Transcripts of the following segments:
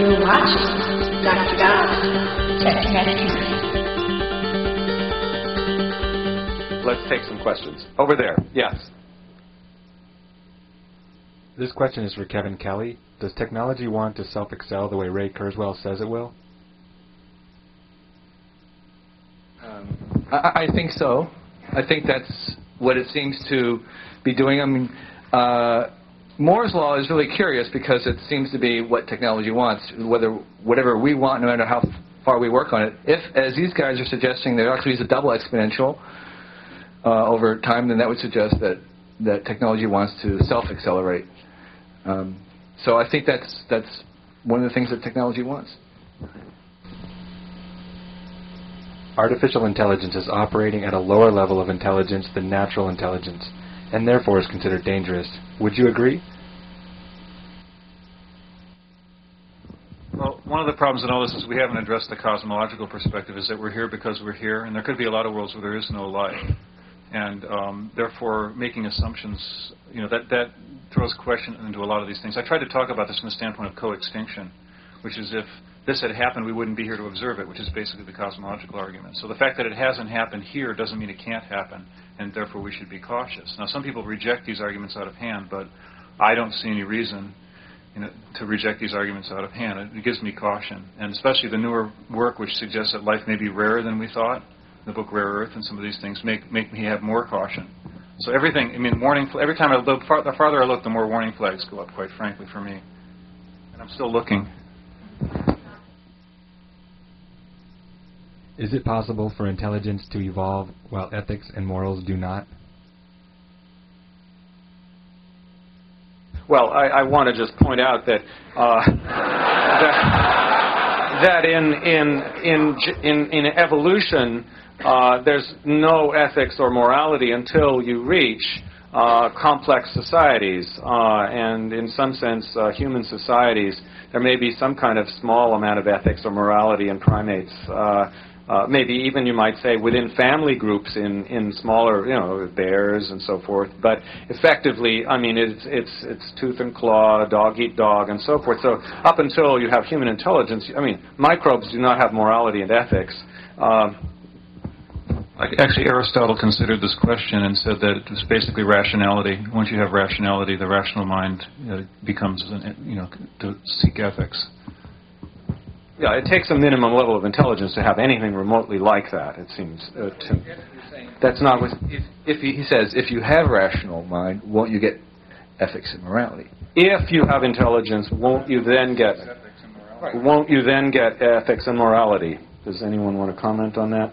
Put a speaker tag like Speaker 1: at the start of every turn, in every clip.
Speaker 1: You're watching Dr. God's Technecture.
Speaker 2: Let's take some questions. Over there, yes.
Speaker 3: This question is for Kevin Kelly. Does technology want to self-excel the way Ray Kurzweil says it will?
Speaker 2: I think so. I think that's what it seems to be doing. I mean, Moore's law is really curious because it seems to be what technology wants, whatever we want, no matter how far we work on it. If, as these guys are suggesting, there actually is a double exponential over time, then that would suggest that technology wants to self-accelerate. So I think that's one of the things that technology wants.
Speaker 3: Artificial intelligence is operating at a lower level of intelligence than natural intelligence, and therefore is considered dangerous. Would you agree?
Speaker 4: Well, one of the problems in all this is we haven't addressed the cosmological perspective, is that we're here because we're here, and there could be a lot of worlds where there is no life. And therefore, making assumptions, that throws question into a lot of these things. I tried to talk about this from the standpoint of co-extinction, which is if this had happened, we wouldn't be here to observe it, which is basically the cosmological argument. So the fact that it hasn't happened here doesn't mean it can't happen, and therefore we should be cautious. Now, some people reject these arguments out of hand, but I don't see any reason to reject these arguments out of hand. It gives me caution, and especially the newer work which suggests that life may be rarer than we thought. The book Rare Earth and some of these things make me have more caution. So everything, every time I look, the farther I look, the more warning flags go up, quite frankly, for me. And I'm still looking.
Speaker 3: Is it possible for intelligence to evolve while ethics and morals do not?
Speaker 2: Well, I want to just point out that that in evolution, there's no ethics or morality until you reach complex societies. And in some sense, human societies, there may be some kind of small amount of ethics or morality in primates. Maybe even, you might say, within family groups in smaller, bears and so forth. But effectively, it's tooth and claw, dog eat dog, and so forth. So up until you have human intelligence, microbes do not have morality and ethics.
Speaker 4: Actually, Aristotle considered this question and said that it was basically rationality. Once you have rationality, the rational mind becomes, to seek ethics.
Speaker 2: Yeah, it takes a minimum level of intelligence to have anything remotely like that, it seems to me. That's not what...
Speaker 5: He says, if you have rational mind, won't you get ethics and morality?
Speaker 2: If you have intelligence, won't you then get ethics and morality? Does anyone want to comment on that?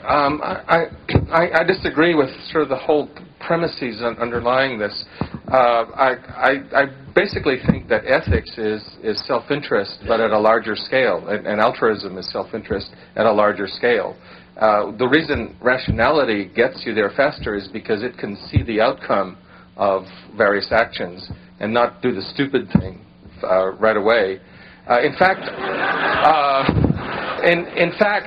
Speaker 6: I disagree with sort of the whole premises underlying this. I basically think that ethics is self-interest, but at a larger scale, and altruism is self-interest at a larger scale. The reason rationality gets you there faster is because it can see the outcome of various actions and not do the stupid thing right away. In fact,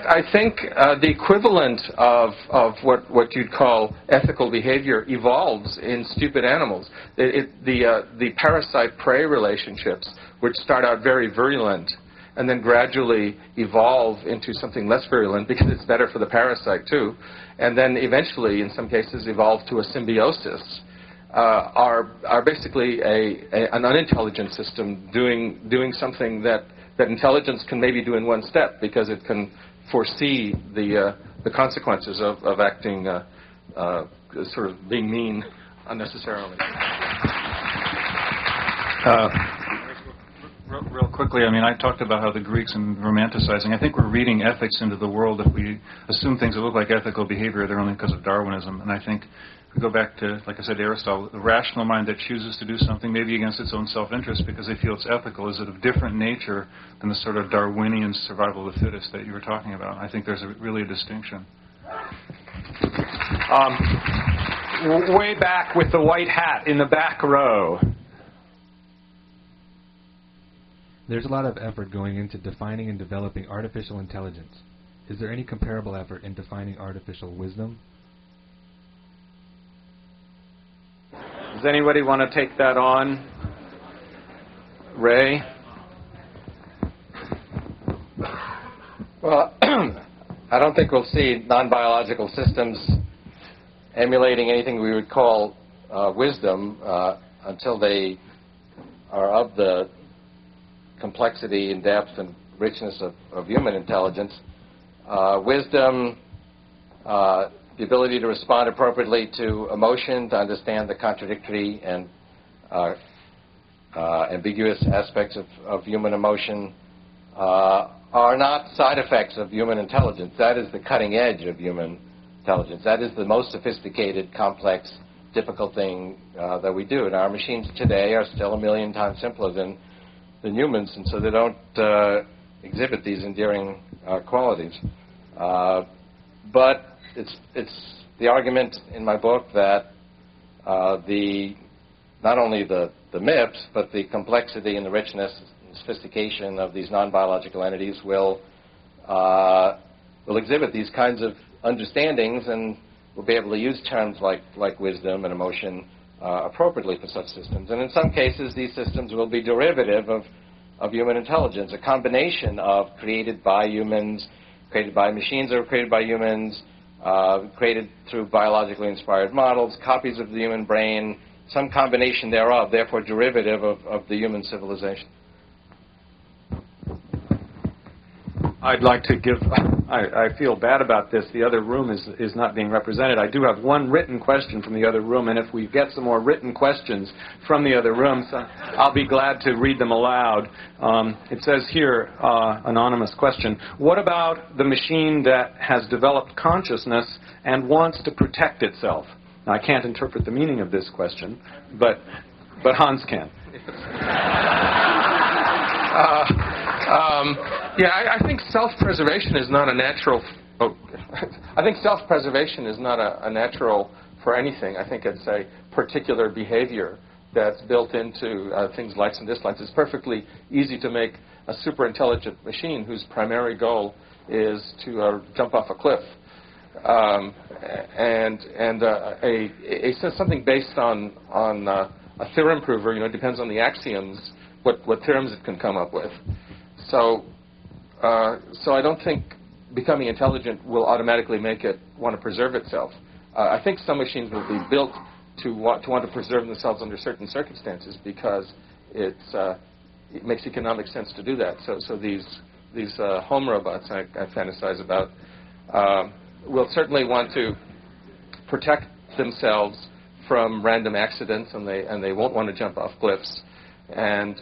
Speaker 6: I think the equivalent of what you'd call ethical behavior evolves in stupid animals. The parasite-prey relationships, which start out very virulent and then gradually evolve into something less virulent because it's better for the parasite too, and then eventually, in some cases, evolve to a symbiosis, are basically an unintelligent system doing something that intelligence can maybe do in one step because it can foresee the consequences of acting, sort of being mean unnecessarily.
Speaker 4: Real quickly, I talked about how the Greeks and romanticizing. I think we're reading ethics into the world if we assume things that look like ethical behavior, they're only because of Darwinism. And I think we go back to, like I said, Aristotle, the rational mind that chooses to do something maybe against its own self-interest because they feel it's ethical is of different nature than the sort of Darwinian survival of the fittest that you were talking about. I think there's really a distinction.
Speaker 2: Way back with the white hat in the back row.
Speaker 3: There's a lot of effort going into defining and developing artificial intelligence. Is there any comparable effort in defining artificial wisdom?
Speaker 2: Does anybody want to take that on? Ray?
Speaker 6: Well, I don't think we'll see non-biological systems emulating anything we would call wisdom until they are of the complexity and depth and richness of human intelligence. Wisdom, the ability to respond appropriately to emotion, to understand the contradictory and ambiguous aspects of human emotion, are not side effects of human intelligence. That is the cutting edge of human intelligence. That is the most sophisticated, complex, difficult thing that we do. And our machines today are still 1 million times simpler than humans, and so they don't exhibit these endearing qualities. But it's the argument in my book that not only the MIPS, but the complexity and the richness and sophistication of these non-biological entities will exhibit these kinds of understandings, and we'll be able to use terms like wisdom and emotion appropriately for such systems. And in some cases, these systems will be derivative of human intelligence, a combination of created by humans, created by machines that were created by humans, created through biologically inspired models, copies of the human brain, some combination thereof, therefore derivative of the human civilization.
Speaker 2: I'd like to give, I feel bad about this. The other room is not being represented. I do have one written question from the other room, and if we get some more written questions from the other room, so I'll be glad to read them aloud. It says here, anonymous question, what about the machine that has developed consciousness and wants to protect itself? Now, I can't interpret the meaning of this question, but Hans can.
Speaker 6: I think self-preservation is not a natural. I think self-preservation is not a natural for anything. I think it's a particular behavior that's built into things likes and dislikes. It's perfectly easy to make a super intelligent machine whose primary goal is to jump off a cliff. Something based on a theorem prover, depends on the axioms, what theorems it can come up with. So I don't think becoming intelligent will automatically make it want to preserve itself. I think some machines will be built to want to preserve themselves under certain circumstances because it makes economic sense to do that. So these home robots I fantasize about will certainly want to protect themselves from random accidents, and they won't want to jump off cliffs, and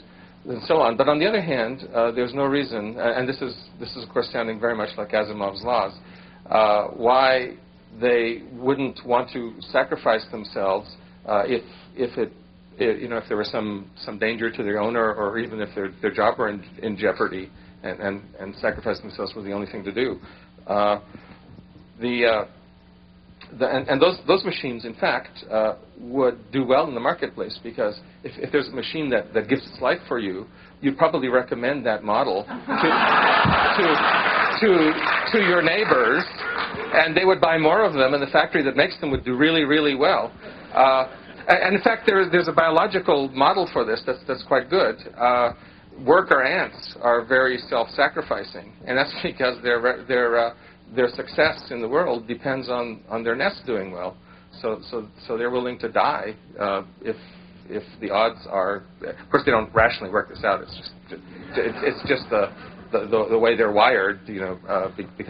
Speaker 6: so on. But on the other hand, there's no reason, and this is of course sounding very much like Asimov's laws, why they wouldn't want to sacrifice themselves if there was some danger to their owner, or even if their job were in jeopardy, and sacrifice themselves was the only thing to do. And those machines, in fact, would do well in the marketplace, because if there's a machine that gives its life for you, you'd probably recommend that model to your neighbors, and they would buy more of them, and the factory that makes them would do really, really well. And in fact, there's a biological model for this that's quite good. Worker ants are very self-sacrificing, and that's because their success in the world depends on their nest doing well. So they're willing to die if the odds are. Of course, they don't rationally work this out. It's just the way they're wired. Because